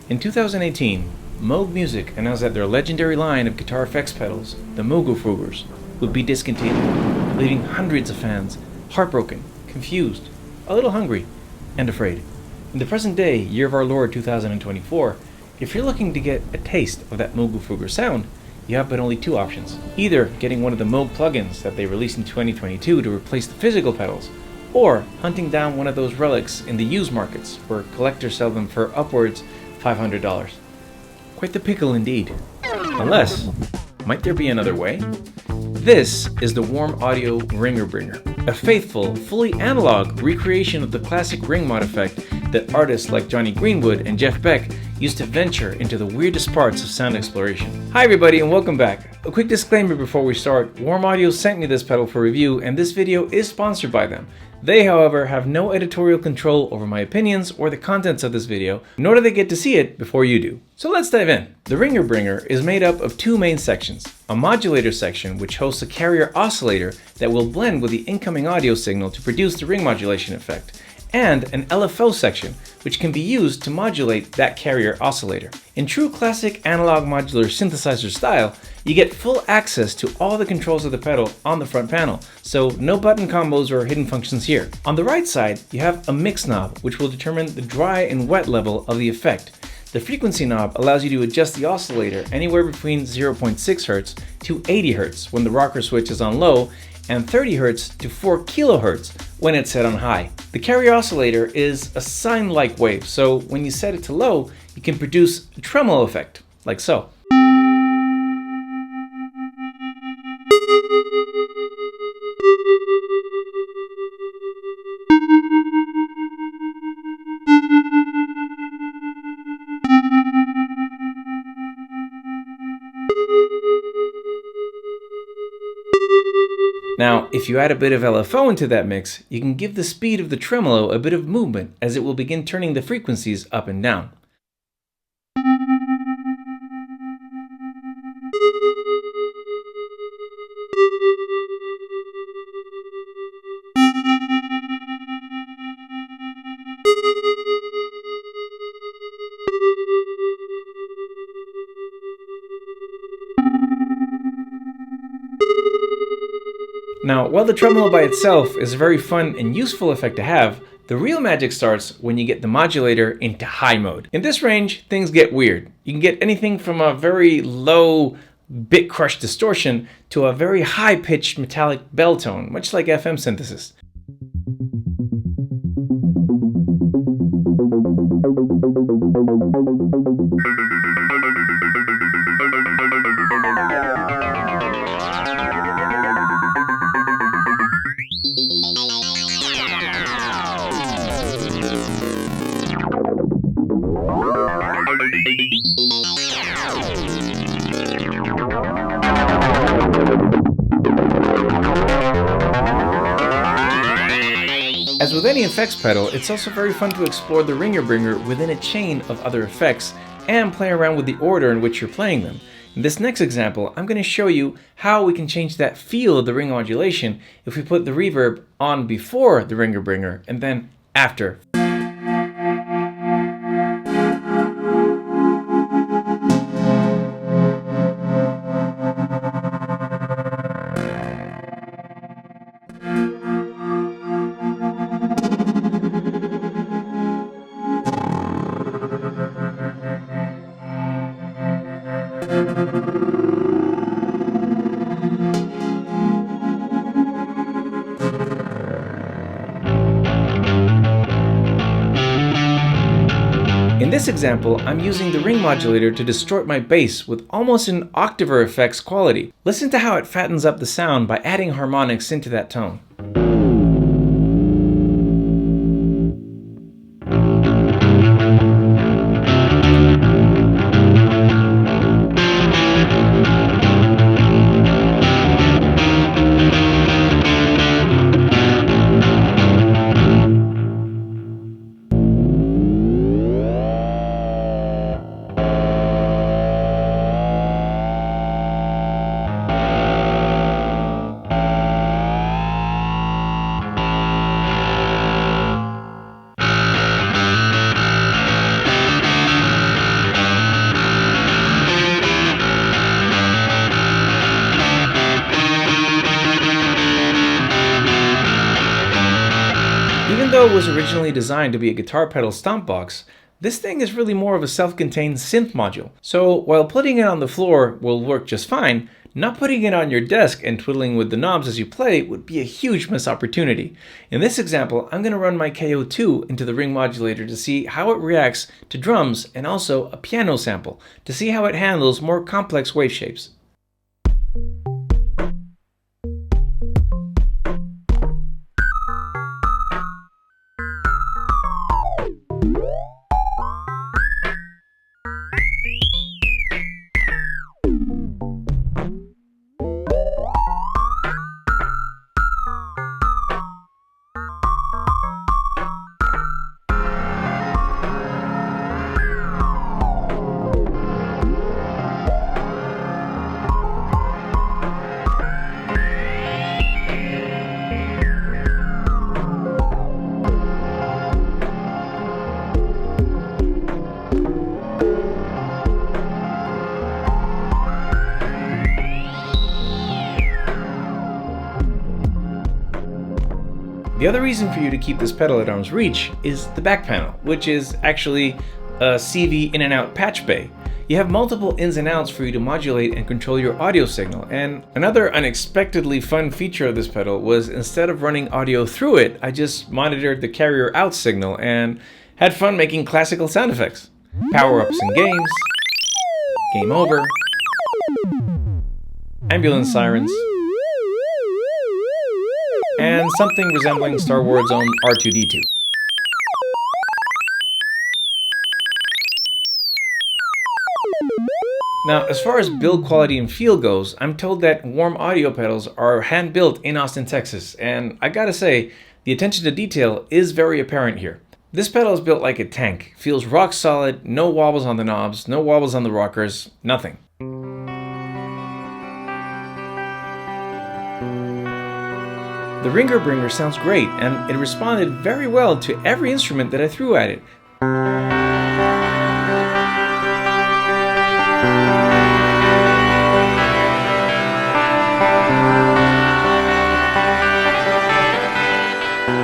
In 2018, Moog Music announced that their legendary line of guitar effects pedals, the MoogerFoogers, would be discontinued, leaving hundreds of fans heartbroken, confused, a little hungry, and afraid. In the present day, year of our Lord 2024, if you're looking to get a taste of that MoogerFooger sound, you have but only two options. Either getting one of the Moog plugins that they released in 2022 to replace the physical pedals, or hunting down one of those relics in the used markets where collectors sell them for upwards $500. Quite the pickle indeed. Unless, might there be another way? This is the Warm Audio Ringerbringer, a faithful, fully analog recreation of the classic ring mod effect that artists like Johnny Greenwood and Jeff Beck used to venture into the weirdest parts of sound exploration. Hi everybody and welcome back. A quick disclaimer before we start, Warm Audio sent me this pedal for review and this video is sponsored by them. They, however, have no editorial control over my opinions or the contents of this video, nor do they get to see it before you do. So let's dive in. The Ringerbringer is made up of two main sections, a modulator section which hosts a carrier oscillator that will blend with the incoming audio signal to produce the ring modulation effect, and an LFO section, which can be used to modulate that carrier oscillator. In true classic analog modular synthesizer style, you get full access to all the controls of the pedal on the front panel, so no button combos or hidden functions here. On the right side, you have a mix knob, which will determine the dry and wet level of the effect. The frequency knob allows you to adjust the oscillator anywhere between 0.6 Hz to 80 Hz when the rocker switch is on low, and 30 Hz to 4 kHz when it's set on high. The carrier oscillator is a sine-like wave, so when you set it to low, you can produce a tremolo effect, like so. Now, if you add a bit of LFO into that mix, you can give the speed of the tremolo a bit of movement as it will begin turning the frequencies up and down. Now, while the tremolo by itself is a very fun and useful effect to have, the real magic starts when you get the modulator into high mode. In this range, things get weird. You can get anything from a very low bit crush distortion to a very high-pitched metallic bell tone, much like FM synthesis. As with any effects pedal, it's also very fun to explore the Ringerbringer within a chain of other effects and play around with the order in which you're playing them. In this next example, I'm going to show you how we can change that feel of the ring modulation if we put the reverb on before the Ringerbringer and then after. In this example, I'm using the ring modulator to distort my bass with almost an octaver effects quality. Listen to how it fattens up the sound by adding harmonics into that tone. though it was originally designed to be a guitar pedal stomp box, this thing is really more of a self-contained synth module. So while putting it on the floor will work just fine, not putting it on your desk and twiddling with the knobs as you play would be a huge missed opportunity. In this example, I'm going to run my KO2 into the ring modulator to see how it reacts to drums and also a piano sample to see how it handles more complex wave shapes. The other reason for you to keep this pedal at arm's reach is the back panel, which is actually a CV in and out patch bay. You have multiple ins and outs for you to modulate and control your audio signal, and another unexpectedly fun feature of this pedal was instead of running audio through it, I just monitored the carrier out signal and had fun making classical sound effects. Power-ups in games, game over, ambulance sirens, and something resembling Star Wars' own R2-D2. Now, as far as build quality and feel goes, I'm told that Warm audio pedals are hand-built in Austin, Texas, and I gotta say, the attention to detail is very apparent here. This pedal is built like a tank, feels rock solid, no wobbles on the knobs, no wobbles on the rockers, nothing. The Ringerbringer sounds great, and it responded very well to every instrument that I threw at it.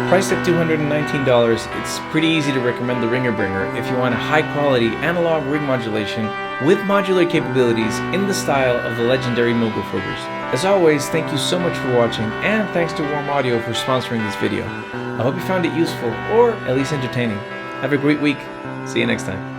Priced at $219, it's pretty easy to recommend the Ringerbringer if you want a high-quality analog rig modulation with modular capabilities in the style of the legendary MoogerFoogers. As always, thank you so much for watching, and thanks to Warm Audio for sponsoring this video. I hope you found it useful, or at least entertaining. Have a great week. See you next time.